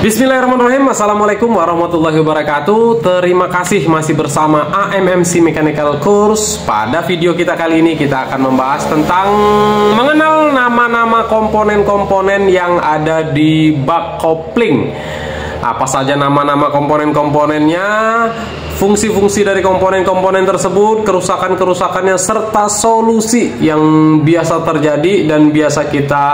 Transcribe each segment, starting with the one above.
Bismillahirrahmanirrahim. Assalamualaikum warahmatullahi wabarakatuh. Terima kasih masih bersama AMMC Mechanical Course. Pada video kita kali ini kita akan membahas tentang mengenal nama-nama komponen-komponen yang ada di bak kopling. Apa saja nama-nama komponen-komponennya, fungsi-fungsi dari komponen-komponen tersebut, kerusakan-kerusakannya, serta solusi yang biasa terjadi dan biasa kita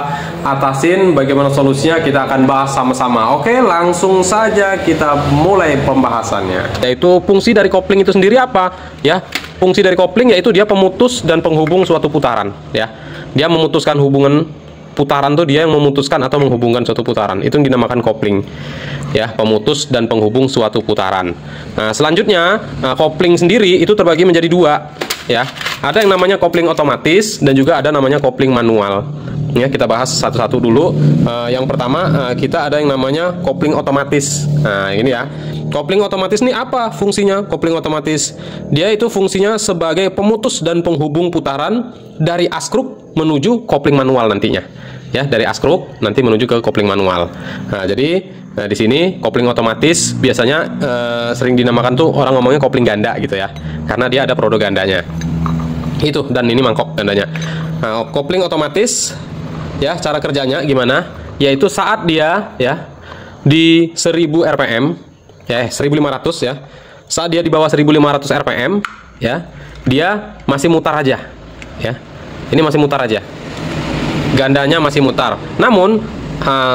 atasin. Bagaimana solusinya kita akan bahas sama-sama. Oke, langsung saja kita mulai pembahasannya. Yaitu fungsi dari kopling itu sendiri apa? Ya, fungsi dari kopling yaitu dia pemutus dan penghubung suatu putaran. Ya, dia memutuskan hubungan putaran tuh, dia yang memutuskan atau menghubungkan suatu putaran. Itu yang dinamakan kopling. Ya, pemutus dan penghubung suatu putaran. Nah, selanjutnya, kopling sendiri itu terbagi menjadi dua. Ya, ada yang namanya kopling otomatis dan juga ada namanya kopling manual. Ya, kita bahas satu-satu dulu. Yang pertama, kita ada yang namanya kopling otomatis. Nah, ini ya. Kopling otomatis ini apa fungsinya? Kopling otomatis, dia itu fungsinya sebagai pemutus dan penghubung putaran dari askruk menuju kopling manual nantinya. Ya, dari askruk nanti menuju ke kopling manual. Nah, jadi di sini kopling otomatis biasanya sering dinamakan tuh orang ngomongnya kopling ganda gitu ya, karena dia ada prodo gandanya. Itu, dan ini mangkok gandanya. Nah, kopling otomatis ya, cara kerjanya gimana? Yaitu saat dia ya di 1000 rpm ya, 1500 ya. Saat dia di bawah 1500 rpm ya, dia masih mutar aja ya. Ini masih mutar aja. Gandanya masih mutar. Namun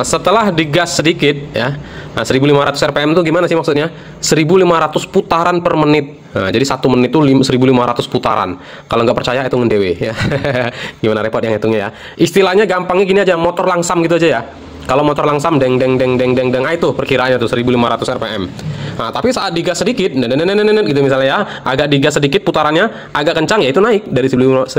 setelah digas sedikit ya, 1500 rpm itu gimana sih maksudnya? 1500 putaran per menit. Nah, jadi 1 menit itu 1500 putaran. Kalau nggak percaya hitungin dewe ya. Gimana repot yang hitungnya ya. Istilahnya gampangnya gini aja, motor langsam gitu aja ya. Kalau motor langsam deng deng deng deng deng deng, itu perkiraannya tuh 1500 rpm. Nah, tapi saat digas sedikit gitu misalnya ya, agak digas sedikit putarannya agak kencang ya, itu naik dari 1500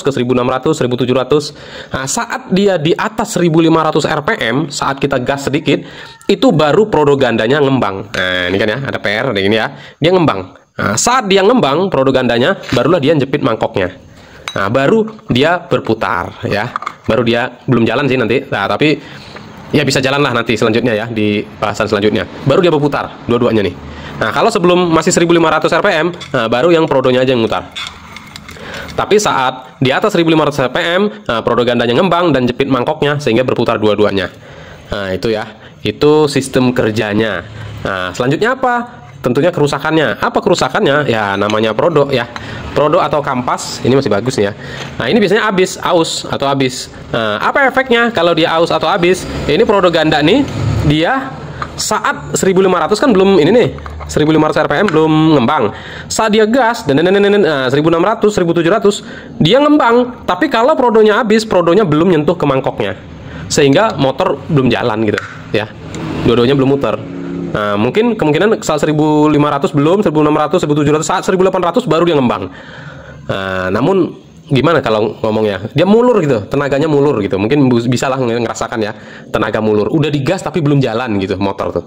ke 1600, 1700. Nah, saat dia di atas 1500 rpm, saat kita gas sedikit, itu baru prodo gandanya ngembang. Nah, ini kan ya, ada PR ada ini ya. Dia ngembang. Nah, saat dia ngembang prodo gandanya, barulah dia jepit mangkoknya. Nah, baru dia berputar ya. Baru dia belum jalan sih nanti. Nah, tapi ya bisa jalan lah nanti selanjutnya ya, di bahasan selanjutnya. Baru dia berputar dua-duanya nih. Nah, kalau sebelum masih 1500 rpm, nah, baru yang prodonya aja yang mutar. Tapi saat di atas 1500 rpm, nah, prodo gandanya ngembang dan jepit mangkoknya sehingga berputar dua-duanya. Nah, itu ya. Itu sistem kerjanya. Nah, selanjutnya apa? Tentunya kerusakannya. Apa kerusakannya? Ya, namanya prodo ya. Prodo atau kampas, ini masih bagus nih ya. Nah, ini biasanya habis, aus atau habis. Nah, apa efeknya kalau dia aus atau habis? Ini prodo ganda nih, dia saat 1500 kan belum ini nih, 1500 rpm belum ngembang. Saat dia gas dan 1600, 1700 dia ngembang. Tapi kalau prodonya habis, prodonya belum nyentuh ke mangkoknya, sehingga motor belum jalan gitu ya. Dua-duanya belum muter. Nah, mungkin kemungkinan saat 1500 belum, 1600, 1700, saat 1800 baru dia ngembang. Nah, namun gimana kalau ngomongnya? Dia mulur gitu, tenaganya mulur gitu. Mungkin bisa lah ngerasakan ya, tenaga mulur. Udah digas tapi belum jalan gitu motor tuh.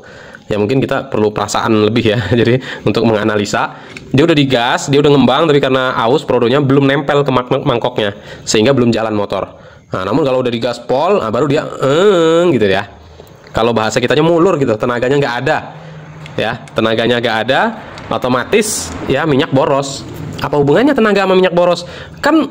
Ya mungkin kita perlu perasaan lebih ya. Jadi untuk menganalisa, dia udah digas, dia udah ngembang, tapi karena aus prodonya belum nempel ke mangkoknya, sehingga belum jalan motor. Nah, namun kalau udah digas pol, nah baru dia gitu ya. Kalau bahasa kitanya mulur gitu, tenaganya nggak ada ya, tenaganya nggak ada, otomatis ya minyak boros. Apa hubungannya tenaga sama minyak boros? Kan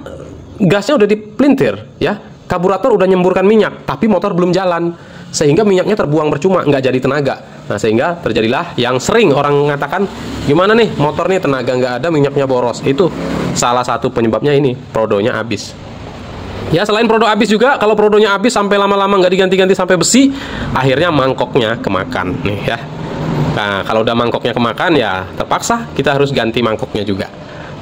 gasnya udah dipelintir ya, karburator udah nyemburkan minyak, tapi motor belum jalan, sehingga minyaknya terbuang percuma, nggak jadi tenaga. Nah, sehingga terjadilah yang sering orang mengatakan, gimana nih motor nih tenaga nggak ada, minyaknya boros. Itu salah satu penyebabnya, ini prodonya habis. Ya, selain prodo habis juga, kalau prodonya habis sampai lama-lama nggak diganti-ganti sampai besi, akhirnya mangkoknya kemakan nih ya. Nah, kalau udah mangkoknya kemakan ya terpaksa kita harus ganti mangkoknya juga.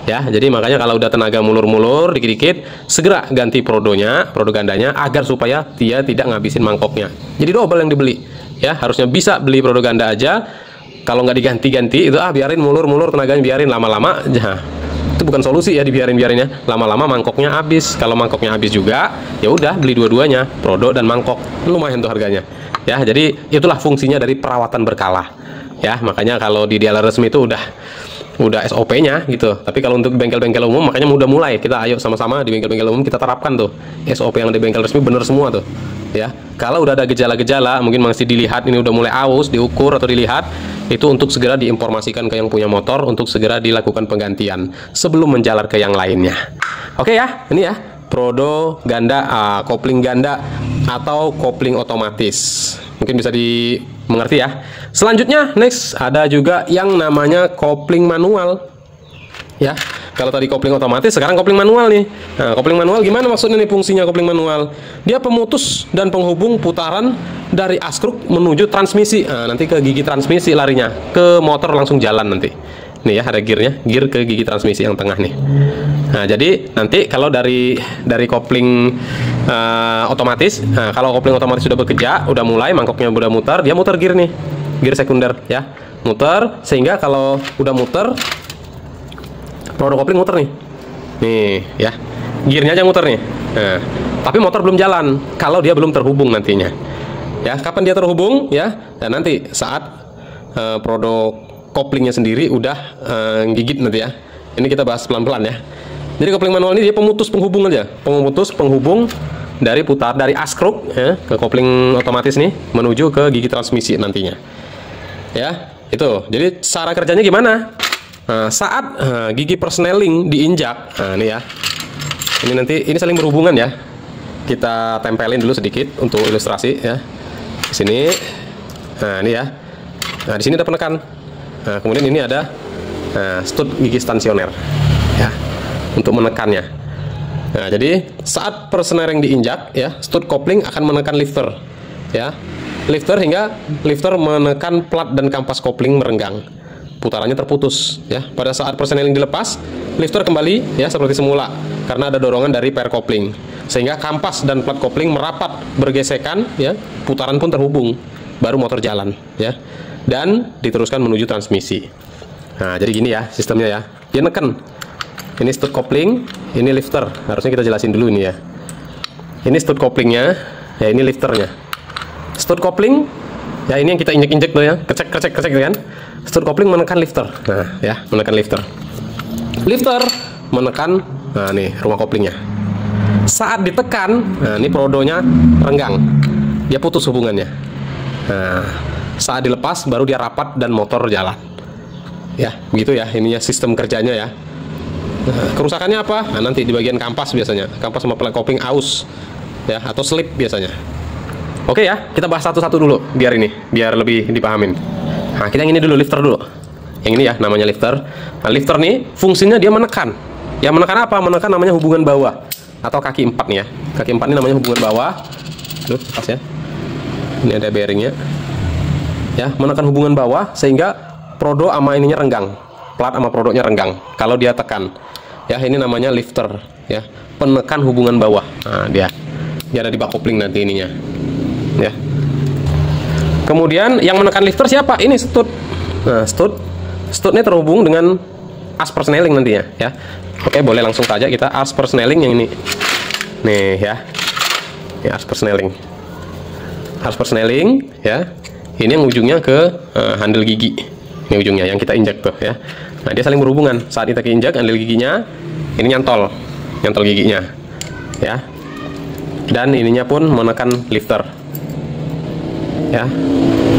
Ya, jadi makanya kalau udah tenaga mulur-mulur dikit-dikit, segera ganti prodonya, prodo gandanya, agar supaya dia tidak ngabisin mangkoknya. Jadi double yang dibeli. Ya, harusnya bisa beli prodo ganda aja. Kalau nggak diganti-ganti itu biarin mulur-mulur tenaganya, biarin lama-lama. Itu bukan solusi ya, dibiarin-biarin ya. Lama-lama mangkoknya habis. Kalau mangkoknya habis juga, ya udah beli dua-duanya, prodo dan mangkok. Lumayan tuh harganya. Ya, jadi itulah fungsinya dari perawatan berkala. Ya, makanya kalau di dealer resmi itu udah SOP-nya gitu. Tapi kalau untuk bengkel-bengkel umum, makanya udah mulai kita ayo sama-sama di bengkel-bengkel umum kita terapkan tuh SOP yang di bengkel resmi, bener semua tuh. ya. Kalau udah ada gejala-gejala, mungkin masih dilihat ini udah mulai aus, diukur atau dilihat, itu untuk segera diinformasikan ke yang punya motor untuk segera dilakukan penggantian sebelum menjalar ke yang lainnya. Oke ya, ini ya Prodo ganda, kopling ganda atau kopling otomatis. Mungkin bisa dimengerti ya. Selanjutnya next ada juga yang namanya kopling manual. Ya, kalau tadi kopling otomatis, sekarang kopling manual nih. Nah, kopling manual gimana maksudnya nih fungsinya kopling manual? Dia pemutus dan penghubung putaran dari askruk menuju transmisi. Nah, nanti ke gigi transmisi larinya, ke motor langsung jalan nanti. Nih ya, ada gearnya, gear ke gigi transmisi yang tengah nih. Nah, jadi nanti kalau dari kopling otomatis, nah, kalau kopling otomatis sudah bekerja, udah mulai mangkoknya udah muter, dia muter gear nih, gear sekunder ya, muter sehingga kalau udah muter Prodo kopling muter nih ya, gearnya aja muter nih. Nah, tapi motor belum jalan kalau dia belum terhubung nantinya. Ya, kapan dia terhubung ya? Dan nanti saat Prodo koplingnya sendiri udah gigit nanti ya. Ini kita bahas pelan-pelan ya. Jadi kopling manual ini dia pemutus penghubung aja, pemutus penghubung dari askruk ya, ke kopling otomatis nih menuju ke gigi transmisi nantinya. Ya, itu. Jadi cara kerjanya gimana? Nah, saat gigi persneling diinjak, nah ini ya, ini saling berhubungan ya. Kita tempelin dulu sedikit untuk ilustrasi ya. Di sini, nah ini ya. Nah di sini ada penekan. Nah kemudian ini ada stud gigi stansioner ya untuk menekannya. Nah jadi saat persnering diinjak ya, stud kopling akan menekan lifter ya, hingga lifter menekan plat dan kampas kopling merenggang. Putarannya terputus ya. Pada saat persneling dilepas, lifter kembali ya seperti semula karena ada dorongan dari pair kopling sehingga kampas dan plat kopling merapat bergesekan ya, putaran pun terhubung, baru motor jalan ya, dan diteruskan menuju transmisi. Nah jadi gini ya sistemnya ya, dia neken ini stud kopling, ini lifter. Harusnya kita jelasin dulu ini ya, ini stud koplingnya ya, ini lifternya. Stud kopling ya, ini yang kita injek-injek tuh ya, kecek kan. Stud kopling menekan lifter. Nah, ya, menekan lifter. Lifter menekan, nah nih rumah koplingnya. Saat ditekan, nah ini prodonya renggang. Dia putus hubungannya. Nah, saat dilepas baru dia rapat dan motor jalan. Ya, begitu ya ininya sistem kerjanya ya. Nah, kerusakannya apa? Nah, nanti di bagian kampas biasanya. Kampas sama plat kopling aus ya, atau slip biasanya. Oke ya, kita bahas satu-satu dulu biar lebih dipahamin. Nah, kita yang ini dulu, lifter dulu. Yang ini ya, namanya lifter. Nah, lifter nih fungsinya dia menekan. Yang menekan apa? Menekan namanya hubungan bawah atau kaki 4 nih ya. Kaki 4 ini namanya hubungan bawah. Tuh, pas ya. Ini ada bearingnya. Ya, menekan hubungan bawah sehingga prodo sama ininya renggang. Plat sama prodonya renggang kalau dia tekan. Ya, ini namanya lifter ya. Penekan hubungan bawah. Nah, dia ada di bak kopling nanti ininya. Ya. Kemudian yang menekan lifter siapa? Ini stud. Nah, studnya terhubung dengan as persneling nantinya ya. Oke, boleh langsung saja kita as persneling yang ini. Nih ya. Ini as persneling. As persneling ya. Ini yang ujungnya ke handle gigi. Ini ujungnya yang kita injak tuh ya. Nah, dia saling berhubungan. Saat kita injak handle giginya, ini nyantol giginya. Ya. Dan ininya pun menekan lifter. Ya,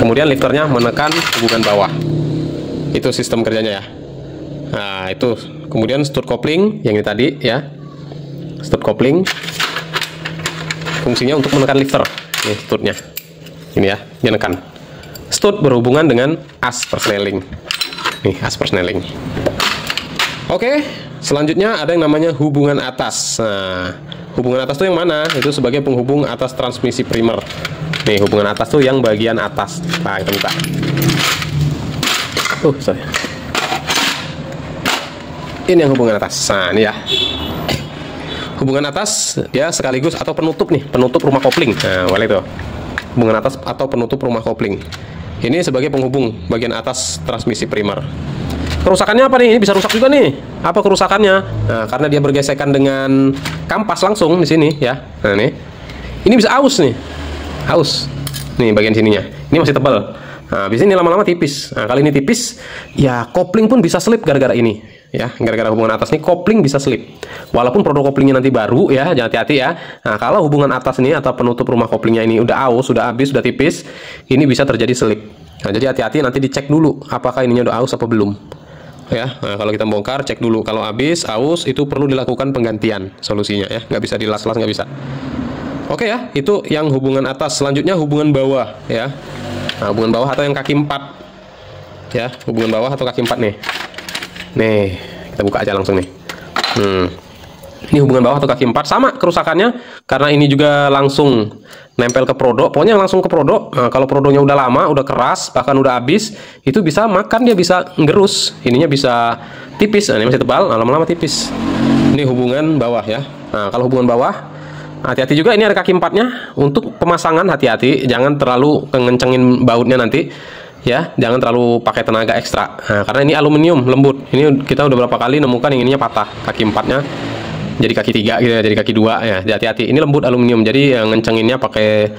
kemudian lifternya menekan hubungan bawah. Itu sistem kerjanya ya. Nah itu kemudian stud kopling yang ini tadi ya, stud kopling fungsinya untuk menekan lifter. Ini studnya, ini ya, dia menekan. Stud berhubungan dengan as persneling. Nih as persneling. Oke, selanjutnya ada yang namanya hubungan atas. Nah, hubungan atas itu yang mana? Itu sebagai penghubung atas transmisi primer. Nih hubungan atas tuh yang bagian atas. Nah kita buka. Sorry. Ini yang hubungan atas. Nah ini ya. Hubungan atas dia sekaligus atau penutup nih, penutup rumah kopling. Nah boleh tuh. Hubungan atas atau penutup rumah kopling. Ini sebagai penghubung bagian atas transmisi primer. Kerusakannya apa nih? Ini bisa rusak juga nih. Apa kerusakannya? Nah karena dia bergesekan dengan kampas langsung di sini ya. Nah nih. Ini bisa aus nih. Haus nih bagian sininya, ini masih tebal. Nah, habis ini lama-lama tipis. Nah, kali ini tipis, ya kopling pun bisa slip gara-gara ini. ya, gara-gara hubungan atas nih kopling bisa selip. Walaupun produk koplingnya nanti baru ya, jangan hati-hati ya. Nah, kalau hubungan atas nih atau penutup rumah koplingnya ini udah aus, sudah habis, sudah tipis, ini bisa terjadi selip. Nah, jadi hati-hati, nanti dicek dulu apakah ininya udah aus apa belum. Ya, nah, kalau kita bongkar, cek dulu. Kalau habis, aus, itu perlu dilakukan penggantian solusinya ya, nggak bisa dilas-las, nggak bisa. Oke ya, itu yang hubungan atas. Selanjutnya hubungan bawah ya. Nah, hubungan bawah atau yang kaki 4 ya, hubungan bawah atau kaki 4 nih. Nih, kita buka aja langsung nih. Ini hubungan bawah atau kaki 4 sama kerusakannya, karena ini juga langsung nempel ke prodok. Pokoknya langsung ke prodok. Nah, kalau prodoknya udah lama, udah keras, bahkan udah habis, itu bisa makan, dia bisa ngerus. Ininya bisa tipis. Nah, ini masih tebal, lama-lama tipis. Ini hubungan bawah ya. Nah, kalau hubungan bawah, hati-hati juga, ini ada kaki 4-nya. Untuk pemasangan hati-hati, jangan terlalu ngencengin bautnya nanti. Ya, jangan terlalu pakai tenaga ekstra. Nah, karena ini aluminium lembut. Ini kita udah berapa kali nemukan yang ininya patah, kaki 4-nya jadi kaki 3 gitu ya, jadi kaki 2 ya. Hati-hati, ini lembut aluminium, jadi yang ngencenginnya pakai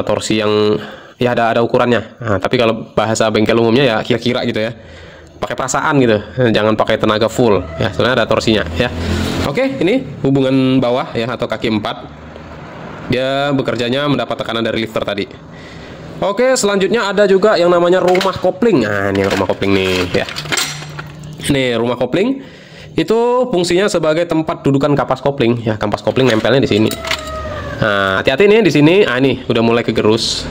torsi yang ya ada ukurannya. Nah, tapi kalau bahasa bengkel umumnya ya kira-kira gitu ya, pakai perasaan gitu, jangan pakai tenaga full ya, sebenarnya ada torsinya ya. Oke, ini hubungan bawah ya atau kaki 4, dia bekerjanya mendapat tekanan dari lifter tadi. Oke, selanjutnya ada juga yang namanya rumah kopling. Nah, ini rumah kopling nih ya. Ini rumah kopling itu fungsinya sebagai tempat dudukan kapas kopling ya. Kapas kopling nempelnya di sini. Nah, hati-hati nih di sini. Ah, ini udah mulai kegerus.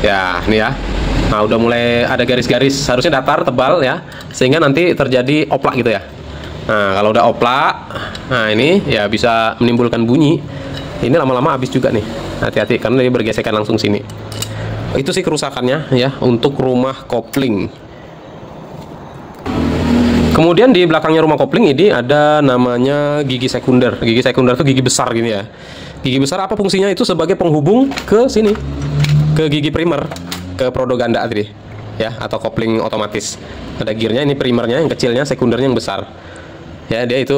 Ya, ini ya. Nah, udah mulai ada garis-garis, harusnya datar, tebal ya, sehingga nanti terjadi oplak gitu ya. Nah, kalau udah oplak, nah ini ya bisa menimbulkan bunyi. Ini lama-lama habis juga nih. Hati-hati karena dia bergesekan langsung sini. Itu sih kerusakannya ya untuk rumah kopling. Kemudian di belakangnya rumah kopling ini ada namanya gigi sekunder. Gigi sekunder itu gigi besar gini ya. Gigi besar apa fungsinya? Itu sebagai penghubung ke sini, ke gigi primer, ke prodo ganda tadi ya, atau kopling otomatis. Ada gearnya, ini primernya yang kecilnya, sekundernya yang besar. Ya, dia itu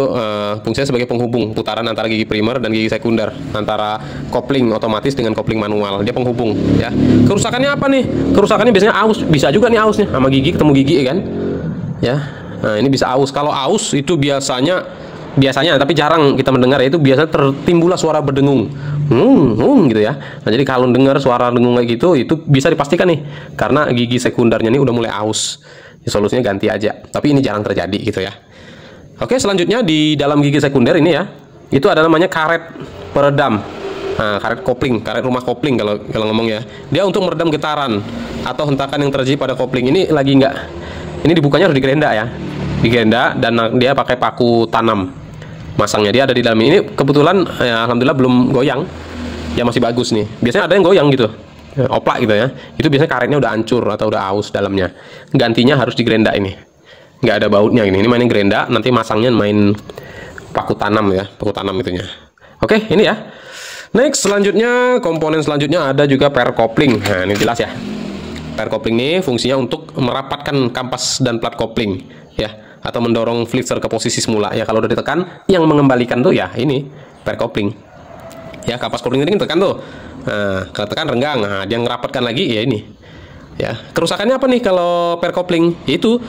fungsinya sebagai penghubung putaran antara gigi primer dan gigi sekunder, antara kopling otomatis dengan kopling manual. Dia penghubung ya. Kerusakannya apa nih? Kerusakannya biasanya aus, bisa juga nih ausnya sama gigi ketemu gigi kan ya. Nah, ini bisa aus. Kalau aus itu biasanya tapi jarang kita mendengar ya, itu biasanya tertimbullah suara berdengung gitu ya. Nah, jadi kalau dengar suara dengung kayak gitu, itu bisa dipastikan nih karena gigi sekundernya ini udah mulai aus. Ya, solusinya ganti aja, tapi ini jarang terjadi gitu ya. Oke, selanjutnya di dalam gigi sekunder ini ya, itu ada namanya karet peredam. Nah, karet kopling, karet rumah kopling kalau ngomong ya. Dia untuk meredam getaran atau hentakan yang terjadi pada kopling. Ini lagi nggak, ini dibukanya harus digerenda ya, digerenda, dan dia pakai paku tanam masangnya. Dia ada di dalam ini. Kebetulan ya, alhamdulillah belum goyang, ya masih bagus nih. Biasanya ada yang goyang gitu, oplak gitu ya. Itu biasanya karetnya udah hancur atau udah aus dalamnya. Gantinya harus digerenda ini. Nggak ada bautnya ini mainin gerenda, nanti masangnya main paku tanam ya, paku tanam itunya. Oke, ini ya. Next, selanjutnya komponen selanjutnya ada juga per kopling. Nah, ini jelas ya. Per kopling ini fungsinya untuk merapatkan kampas dan plat kopling ya, atau mendorong flitzer ke posisi semula ya. Kalau udah ditekan, yang mengembalikan tuh ya ini per kopling. Ya, kampas kopling ini tekan tuh. Nah, kalau tekan renggang, nah dia ngerapatkan lagi ya ini. Ya, kerusakannya apa nih kalau per kopling? Yaitu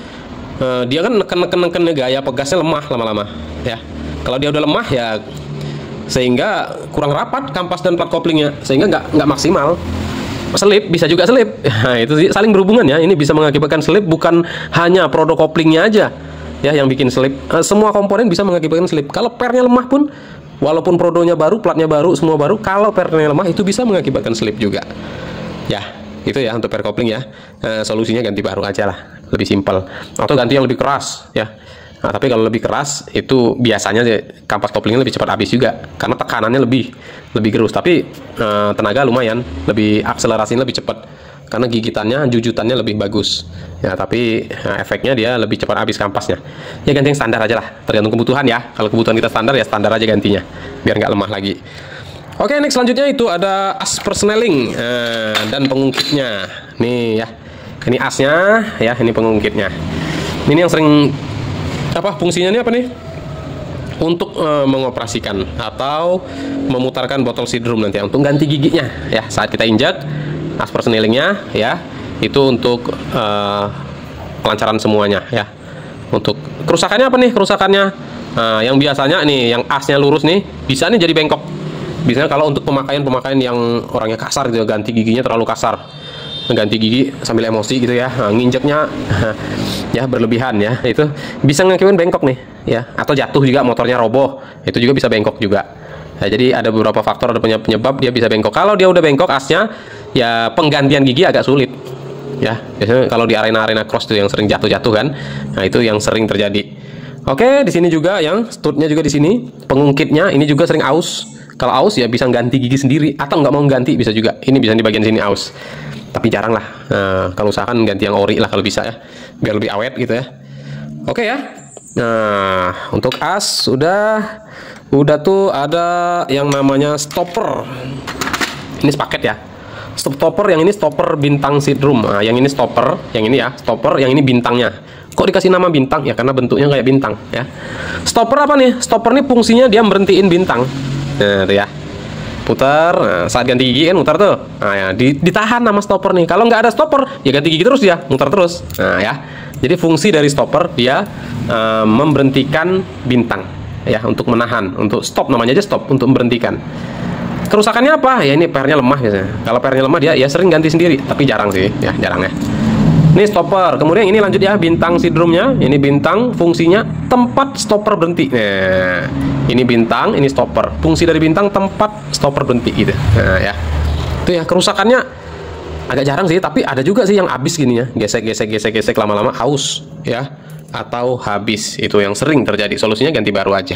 dia kan neken gaya pegasnya lemah lama-lama ya. Kalau dia udah lemah ya, sehingga kurang rapat kampas dan plat koplingnya, sehingga nggak maksimal. Selip, bisa juga selip. Nah, itu sih saling berhubungan ya. Ini bisa mengakibatkan selip, bukan hanya produk koplingnya aja ya yang bikin selip. Semua komponen bisa mengakibatkan selip. Kalau pernya lemah pun, walaupun prodonya baru, platnya baru, semua baru, kalau pernya lemah itu bisa mengakibatkan selip juga ya. Itu ya untuk per kopling ya. Solusinya ganti baru aja lah, lebih simpel, atau ganti yang lebih keras ya. Nah, tapi kalau lebih keras itu biasanya kampas koplingnya lebih cepat habis juga karena tekanannya lebih gerus, tapi tenaga lumayan, lebih akselerasinya lebih cepat karena gigitannya, jujutannya lebih bagus ya. Tapi efeknya dia lebih cepat habis kampasnya. Ya ganti yang standar aja lah, tergantung kebutuhan ya. Kalau kebutuhan kita standar ya standar aja gantinya, biar nggak lemah lagi. Oke, next selanjutnya itu ada as persneling dan pengungkitnya. Nih ya, ini asnya ya, ini pengungkitnya. Ini yang sering apa fungsinya ini apa nih? Untuk mengoperasikan atau memutarkan botol sidrum nanti untuk ganti giginya ya. Saat kita injak as persnelingnya ya, itu untuk kelancaran semuanya ya. Untuk kerusakannya apa nih? Kerusakannya yang biasanya nih, yang asnya lurus nih, bisa nih jadi bengkok. Biasanya kalau untuk pemakaian yang orangnya kasar gitu, ganti giginya terlalu kasar, ganti gigi sambil emosi gitu ya, nginjeknya ya berlebihan ya, itu bisa ngakibatkan bengkok nih ya. Atau jatuh juga, motornya roboh, itu juga bisa bengkok juga. Nah, jadi ada beberapa faktor, ada penyebab dia bisa bengkok. Kalau dia udah bengkok asnya, ya penggantian gigi agak sulit ya. Biasanya kalau di arena-arena cross tuh yang sering jatuh-jatuh kan, nah itu yang sering terjadi. Oke, di sini juga yang studnya juga di sini, pengungkitnya ini juga sering aus. Kalau aus ya bisa ganti gigi sendiri, atau nggak mau ganti bisa juga. Ini bisa di bagian sini aus, tapi jarang lah. Kalau usahakan ganti yang ori lah kalau bisa ya, biar lebih awet gitu ya. Oke ya. Nah, untuk as udah tuh ada yang namanya stopper. Ini sepaket ya. Stopper yang ini stopper bintang seatdrum. Nah, yang ini stopper, yang ini ya stopper, yang ini bintangnya. Kok dikasih nama bintang? Ya karena bentuknya kayak bintang ya. Stopper apa nih? Stopper nih fungsinya dia berhentiin bintang. Nah, itu ya. Putar, nah, saat ganti gigi kan mutar tuh. Nah, ya, ditahan sama stopper nih. Kalau nggak ada stopper, ya ganti gigi terus dia, mutar terus. Nah, ya. Jadi fungsi dari stopper dia memberhentikan bintang ya, untuk menahan, untuk stop, namanya aja stop, untuk memberhentikan. Kerusakannya apa? Ya ini pernya lemah biasanya. Kalau pernya lemah dia ya sering ganti sendiri, tapi jarang sih, ya jarang ya. Ini stopper. Kemudian ini lanjut ya, bintang seatdrumnya. Ini bintang, fungsinya tempat stopper berhenti. Nah, ini bintang, ini stopper. Fungsi dari bintang tempat stopper berhenti gitu. Nah, ya. Itu ya, kerusakannya agak jarang sih, tapi ada juga sih yang habis gini ya. Gesek lama-lama aus ya, atau habis. Itu yang sering terjadi. Solusinya ganti baru aja.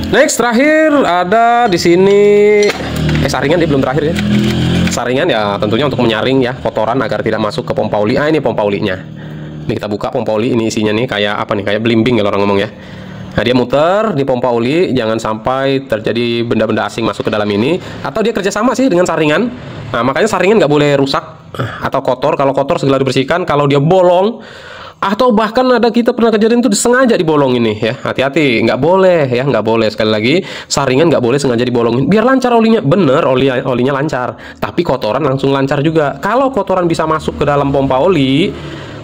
Next, terakhir ada di sini saringan, dia belum terakhir ya. Saringan ya tentunya untuk menyaring ya kotoran agar tidak masuk ke pompa oli. Ini pompa olinya. Ini kita buka pompa oli, ini isinya nih kayak apa nih? Kayak belimbing kalau orang ngomong ya. Nah, dia muter di pompa oli, jangan sampai terjadi benda-benda asing masuk ke dalam ini. Atau dia kerjasama sih dengan saringan. Nah, makanya saringan nggak boleh rusak atau kotor. Kalau kotor segera dibersihkan. Kalau dia bolong, atau bahkan ada kita pernah kejadian itu disengaja dibolongin nih ya, hati-hati, nggak boleh ya, nggak boleh. Sekali lagi, saringan nggak boleh sengaja dibolongin, biar lancar olinya. Bener, olinya lancar, tapi kotoran langsung lancar juga. Kalau kotoran bisa masuk ke dalam pompa oli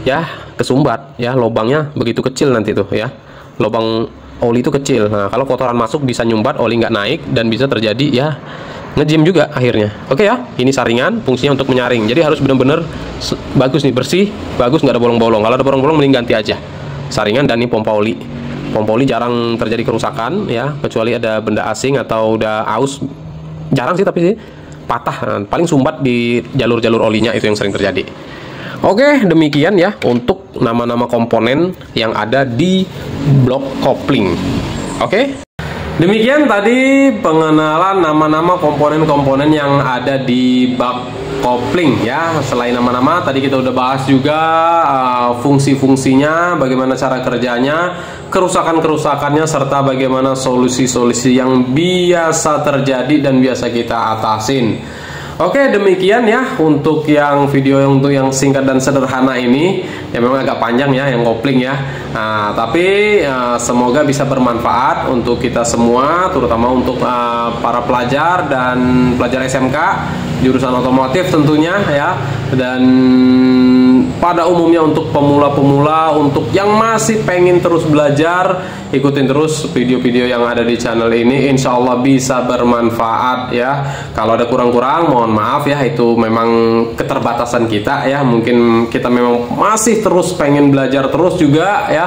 ya, kesumbat ya, lubangnya begitu kecil nanti tuh ya, lubang oli itu kecil. Nah, kalau kotoran masuk bisa nyumbat, oli nggak naik, dan bisa terjadi ya ngejim juga akhirnya. Oke ya, ini saringan fungsinya untuk menyaring. Jadi harus benar-benar bagus nih, bersih, bagus, nggak ada bolong-bolong. Kalau ada bolong-bolong mending ganti aja. Saringan dan ini pompa oli. Pompa oli jarang terjadi kerusakan ya, kecuali ada benda asing atau udah aus. Jarang sih, tapi sih patah. Nah, paling sumbat di jalur-jalur olinya, itu yang sering terjadi. Oke, demikian ya untuk nama-nama komponen yang ada di blok kopling. Oke. Demikian tadi pengenalan nama-nama komponen-komponen yang ada di bak kopling ya. Selain nama-nama, tadi kita udah bahas juga fungsi-fungsinya, bagaimana cara kerjanya, kerusakan-kerusakannya, serta bagaimana solusi-solusi yang biasa terjadi dan biasa kita atasin. Oke, demikian ya untuk yang video yang singkat dan sederhana ini. Ya memang agak panjang ya yang kopling ya. Nah, tapi semoga bisa bermanfaat untuk kita semua, terutama untuk para pelajar dan pelajar SMK jurusan otomotif tentunya ya. Dan pada umumnya untuk pemula-pemula, untuk yang masih pengen terus belajar, ikutin terus video-video yang ada di channel ini. Insya Allah bisa bermanfaat ya. Kalau ada kurang-kurang mohon maaf ya, itu memang keterbatasan kita ya. Mungkin kita memang masih terus pengen belajar terus juga ya,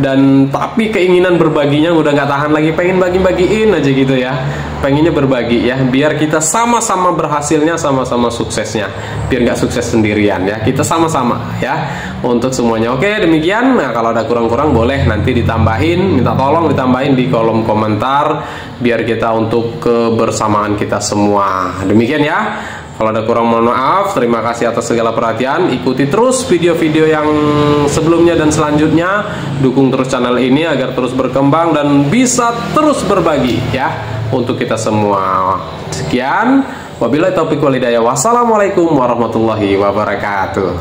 dan tapi keinginan berbaginya udah nggak tahan lagi, pengen bagi-bagiin aja gitu ya, pengennya berbagi ya, biar kita sama-sama berhasilnya, sama-sama suksesnya, biar nggak sukses sendirian ya, kita sama-sama ya untuk semuanya. Oke, demikian. Nah, kalau ada kurang-kurang boleh nanti ditambahin, minta tolong ditambahin di kolom komentar, biar kita untuk kebersamaan kita semua. Demikian ya. Kalau ada kurang mohon maaf. Terima kasih atas segala perhatian. Ikuti terus video-video yang sebelumnya dan selanjutnya. Dukung terus channel ini agar terus berkembang dan bisa terus berbagi ya untuk kita semua. Sekian. Wabillahi taufiq wal hidayah. Wassalamualaikum warahmatullahi wabarakatuh.